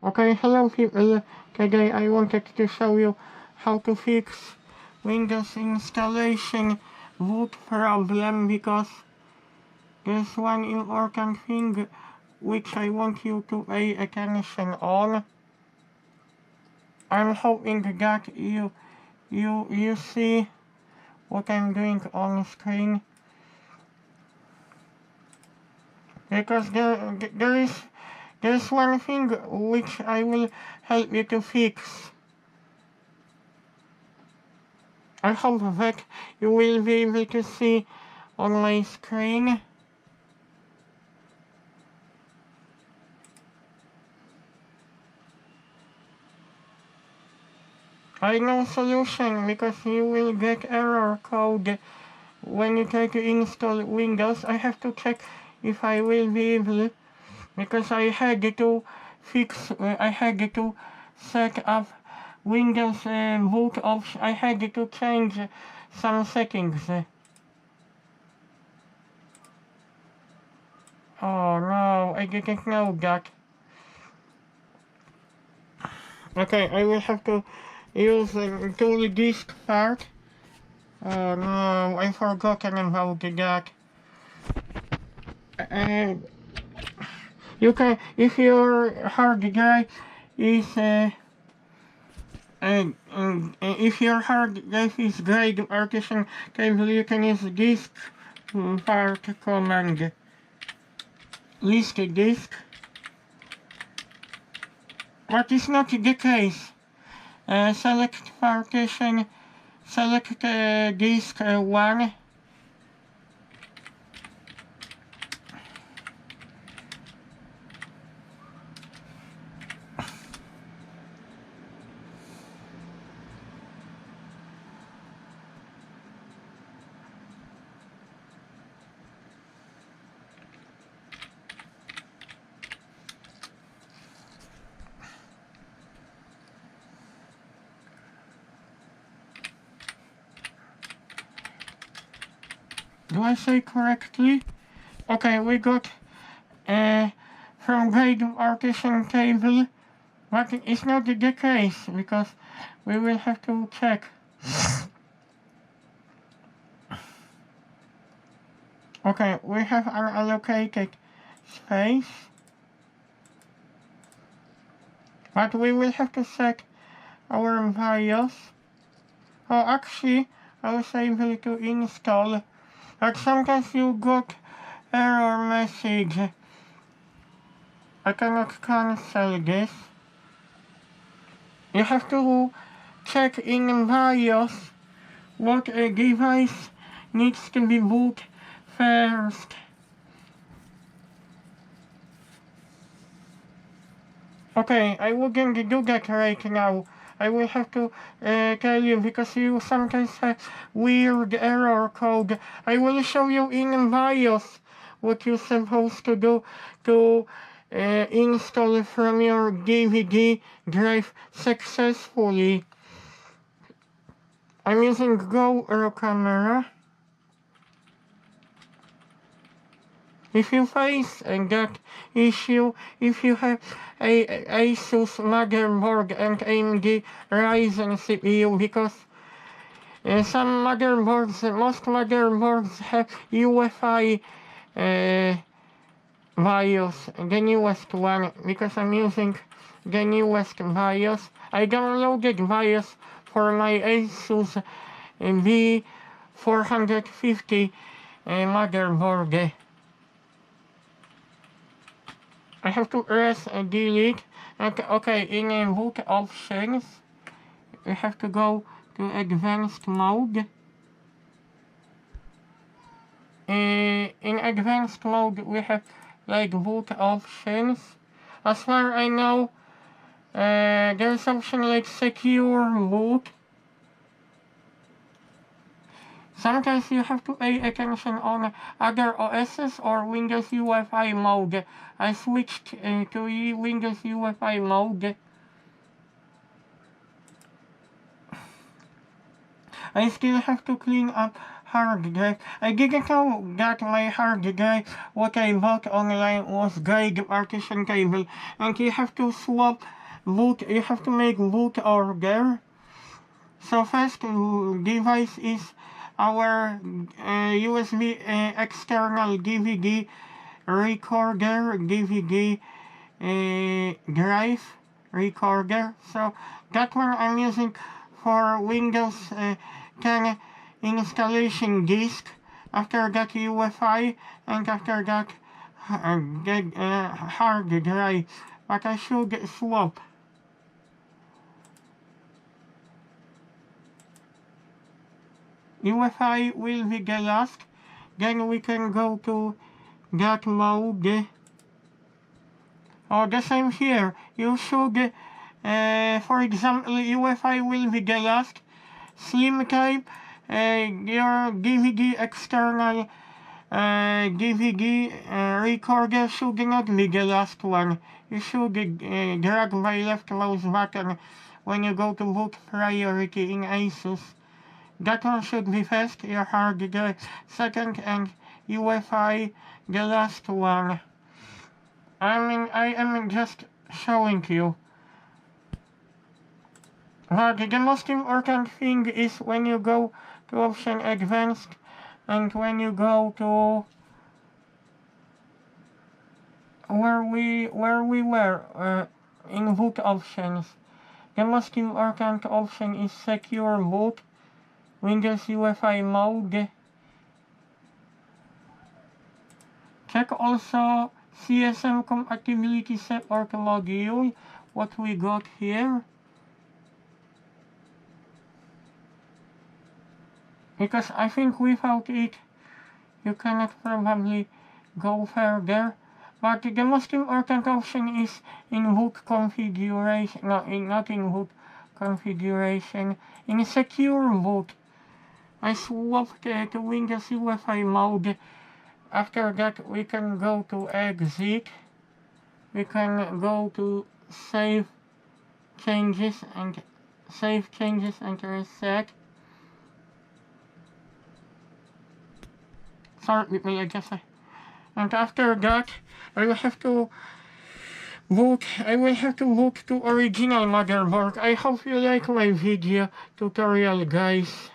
Okay, hello people. Today I wanted to show you how to fix Windows installation boot problem because there's one important thing which I want you to pay attention on. I'm hoping that you see what I'm doing on screen, because there's one thing which I will help you to fix. I hope that you will be able to see on my screen. I know solution because you will get error code when you try to install Windows. I have to check if I will be able, because I had to set up Windows boot option. I had to change some settings. Oh no, I didn't know that. Okay, I will have to use the tool disk part. Oh no, I forgotten about that. And you can, if your hard drive is if your hard drive is grade partition cable, you can use disk part command. List disk, but it's not the case. Select partition, select disk 1. Do I say correctly? Okay, we got from grade partition table, but it's not the case because we will have to check. Okay, we have unallocated space, but we will have to set our BIOS. Oh, actually, I was able to install, but sometimes you got error message. I cannot cancel this. You have to check in BIOS what device needs to be boot first. Okay, I wouldn't do that right now. I will have to tell you because you sometimes have weird error code. I will show you in BIOS what you're supposed to do to install from your DVD drive successfully. I'm using GoPro camera. If you face that issue, if you have a Asus motherboard and AMD Ryzen CPU, because some motherboards, most motherboards have UEFI BIOS, the newest one, because I'm using the newest BIOS. I downloaded BIOS for my Asus V450 motherboard. I have to press delete. Okay, in boot options, we have to go to advanced mode. In advanced mode, we have like boot options. As far as I know, there's something like secure boot. Sometimes you have to pay attention on other OSs or Windows UEFI mode. I switched to Windows UEFI mode. I still have to clean up hard drive. I didn't know that my hard drive, what I bought online, was guide partition cable, and you have to swap boot, you have to make boot order. So first device is our USB external DVD recorder, DVD drive recorder. So that one I'm using for Windows 10 installation disk. After that UEFI, and after that hard drive. But I should swap. UEFI will be the last. Then we can go to that mode. Oh, the same here. You should, for example, UEFI will be the last. Slim type, your DVD external DVD recorder should not be the last one. You should drag by left mouse button when you go to boot priority in ASUS. That one should be first, your hard drive second, and UEFI the last one. I am just showing you. But the most important thing is when you go to option advanced, and when you go to where we were in boot options, the most important option is secure boot, Windows UEFI mode. Check also CSM compatibility support module, what we got here. Because I think without it, you cannot probably go further. But the most important option is in boot configuration, not in boot configuration, in secure boot. I swapped to Windows UEFI mode. After that, we can go to exit. We can go to save changes and reset. Sorry with me, I guess. And after that, I will have to boot to original motherboard. I hope you like my video tutorial, guys.